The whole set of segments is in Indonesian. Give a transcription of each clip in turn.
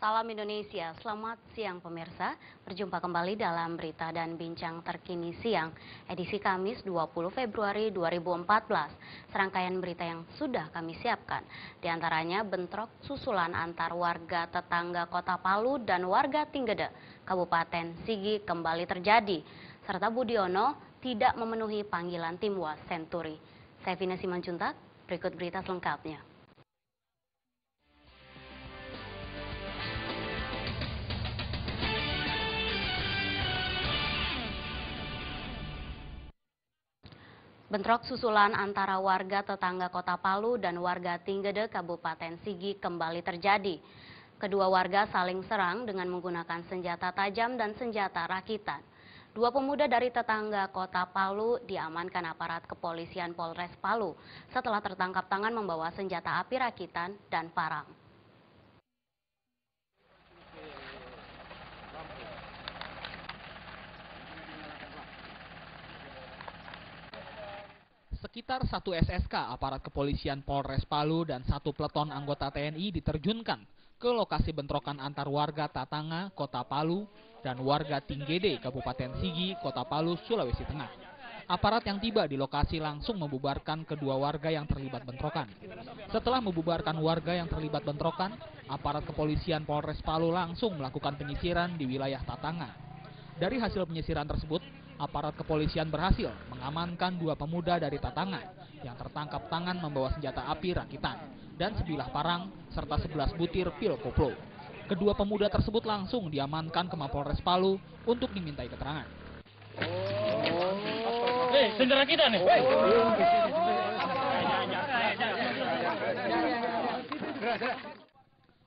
Salam Indonesia, selamat siang pemirsa. Berjumpa kembali dalam berita dan bincang terkini siang, edisi Kamis 20 Februari 2014. Serangkaian berita yang sudah kami siapkan, diantaranya bentrok susulan antar warga tetangga Kota Palu dan warga Tinggede, Kabupaten Sigi kembali terjadi, serta Budiono tidak memenuhi panggilan tim Was Senturi. Saya Vina Simanjuntak, berikut berita selengkapnya. Bentrok susulan antara warga tetangga Kota Palu dan warga Tinggede, Kabupaten Sigi kembali terjadi. Kedua warga saling serang dengan menggunakan senjata tajam dan senjata rakitan. Dua pemuda dari tetangga Kota Palu diamankan aparat kepolisian Polres Palu setelah tertangkap tangan membawa senjata api rakitan dan parang. Sekitar 1 SSK aparat kepolisian Polres Palu dan 1 peleton anggota TNI diterjunkan ke lokasi bentrokan antar warga Tatanga, Kota Palu, dan warga Tinggede, Kabupaten Sigi, Kota Palu, Sulawesi Tengah. Aparat yang tiba di lokasi langsung membubarkan kedua warga yang terlibat bentrokan. Setelah membubarkan warga yang terlibat bentrokan, aparat kepolisian Polres Palu langsung melakukan penyisiran di wilayah Tatanga. Dari hasil penyisiran tersebut, aparat kepolisian berhasil mengamankan 2 pemuda dari Tatanga yang tertangkap tangan membawa senjata api rakitan dan sebilah parang serta 11 butir pil koplo. Kedua pemuda tersebut langsung diamankan ke Mapolres Palu untuk dimintai keterangan. Sendera kita nih.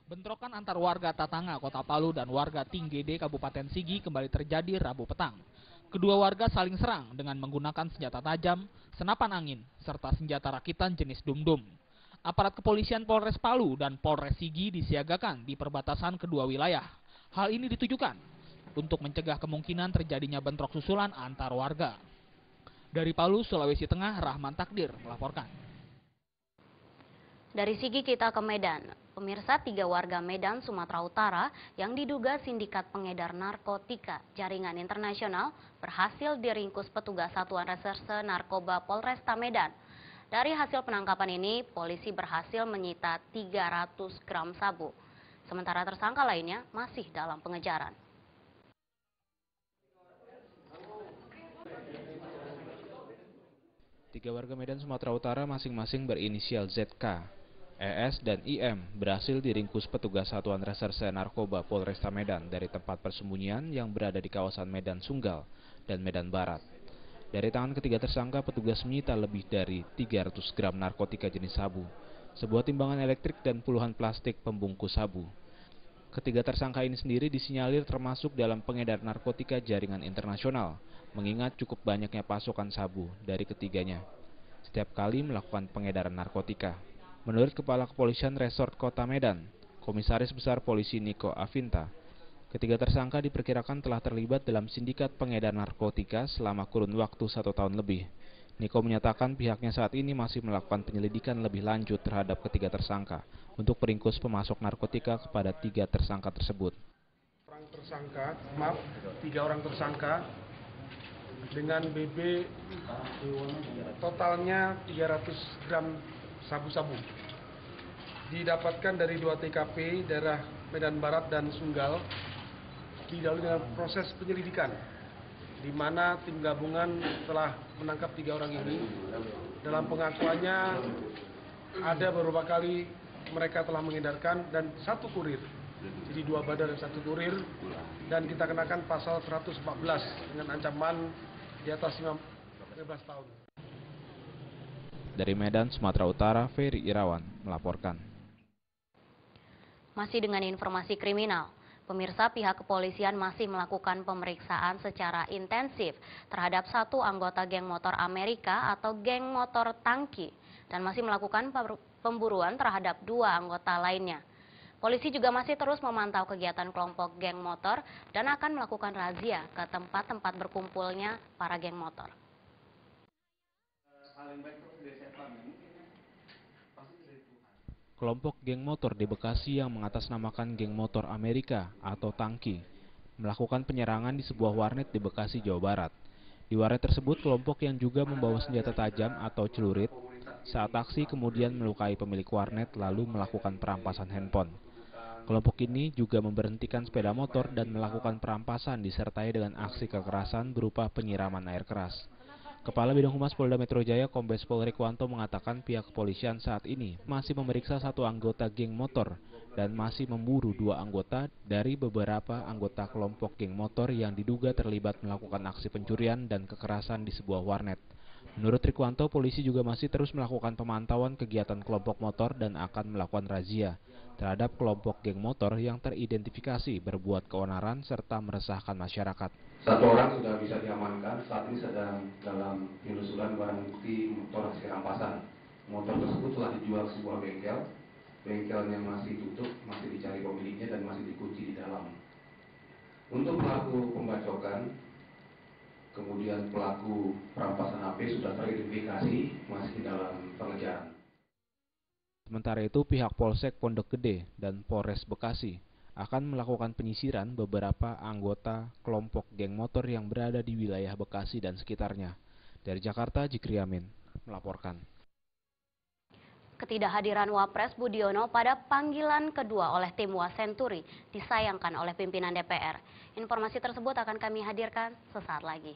Bentrokan antar warga Tatanga, Kota Palu dan warga Tinggede, Kabupaten Sigi kembali terjadi Rabu petang. Kedua warga saling serang dengan menggunakan senjata tajam, senapan angin, serta senjata rakitan jenis dum-dum. Aparat kepolisian Polres Palu dan Polres Sigi disiagakan di perbatasan kedua wilayah. Hal ini ditujukan untuk mencegah kemungkinan terjadinya bentrok susulan antar warga. Dari Palu, Sulawesi Tengah, Rahman Takdir melaporkan. Dari Sigi kita ke Medan. Pemirsa, 3 warga Medan, Sumatera Utara yang diduga sindikat pengedar narkotika jaringan internasional berhasil diringkus petugas Satuan Reserse Narkoba Polresta Medan. Dari hasil penangkapan ini, polisi berhasil menyita 300 gram sabu. Sementara tersangka lainnya masih dalam pengejaran. Tiga warga Medan, Sumatera Utara masing-masing berinisial ZK, ES, dan IM berhasil diringkus petugas Satuan Reserse Narkoba Polresta Medan dari tempat persembunyian yang berada di kawasan Medan Sunggal dan Medan Barat. Dari tangan ketiga tersangka, petugas menyita lebih dari 300 gram narkotika jenis sabu, sebuah timbangan elektrik dan puluhan plastik pembungkus sabu. Ketiga tersangka ini sendiri disinyalir termasuk dalam pengedar narkotika jaringan internasional, mengingat cukup banyaknya pasokan sabu dari ketiganya setiap kali melakukan pengedaran narkotika. Menurut Kepala Kepolisian Resort Kota Medan, Komisaris Besar Polisi Niko Afinta, ketiga tersangka diperkirakan telah terlibat dalam sindikat pengedar narkotika selama kurun waktu 1 tahun lebih. Niko menyatakan pihaknya saat ini masih melakukan penyelidikan lebih lanjut terhadap ketiga tersangka untuk meringkus pemasok narkotika kepada 3 tersangka tersebut. Tiga orang tersangka dengan BB totalnya 300 gram sabu-sabu didapatkan dari 2 TKP daerah Medan Barat dan Sunggal, didahului dengan proses penyelidikan di mana tim gabungan telah menangkap 3 orang ini. Dalam pengakuannya ada beberapa kali mereka telah mengedarkan dan 1 kurir, jadi 2 badar dan 1 kurir, dan kita kenakan pasal 114 dengan ancaman di atas 15 tahun. Dari Medan, Sumatera Utara, Ferry Irawan melaporkan. Masih dengan informasi kriminal, pemirsa, pihak kepolisian masih melakukan pemeriksaan secara intensif terhadap 1 anggota geng motor Amerika atau geng motor tangki dan masih melakukan pemburuan terhadap 2 anggota lainnya. Polisi juga masih terus memantau kegiatan kelompok geng motor dan akan melakukan razia ke tempat-tempat berkumpulnya para geng motor. kelompok geng motor di Bekasi yang mengatasnamakan geng motor Amerika atau Tangki melakukan penyerangan di sebuah warnet di Bekasi, Jawa Barat. Di warnet tersebut, kelompok yang juga membawa senjata tajam atau celurit saat aksi kemudian melukai pemilik warnet lalu melakukan perampasan handphone. Kelompok ini juga memberhentikan sepeda motor dan melakukan perampasan disertai dengan aksi kekerasan berupa penyiraman air keras. Kepala Bidang Humas Polda Metro Jaya Kombes Pol Rikwanto mengatakan pihak kepolisian saat ini masih memeriksa 1 anggota geng motor dan masih memburu 2 anggota dari beberapa anggota kelompok geng motor yang diduga terlibat melakukan aksi pencurian dan kekerasan di sebuah warnet. Menurut Rikwanto, polisi juga masih terus melakukan pemantauan kegiatan kelompok motor dan akan melakukan razia terhadap kelompok geng motor yang teridentifikasi berbuat keonaran serta meresahkan masyarakat. 1 orang sudah bisa diamankan, saat ini sedang dalam penelusuran barang bukti motor hasil rampasan. Motor tersebut telah dijual ke sebuah bengkel, bengkelnya masih tutup, masih dicari pemiliknya dan masih dikunci di dalam. Untuk pelaku pembacokan, kemudian pelaku perampasan HP sudah teridentifikasi, masih di dalam pengejaran. Sementara itu, pihak Polsek Pondok Gede dan Polres Bekasi akan melakukan penyisiran beberapa anggota kelompok geng motor yang berada di wilayah Bekasi dan sekitarnya. Dari Jakarta, Jikri Amin melaporkan. Ketidakhadiran Wapres Budiono pada panggilan kedua oleh tim Wasenturi disayangkan oleh pimpinan DPR. Informasi tersebut akan kami hadirkan sesaat lagi.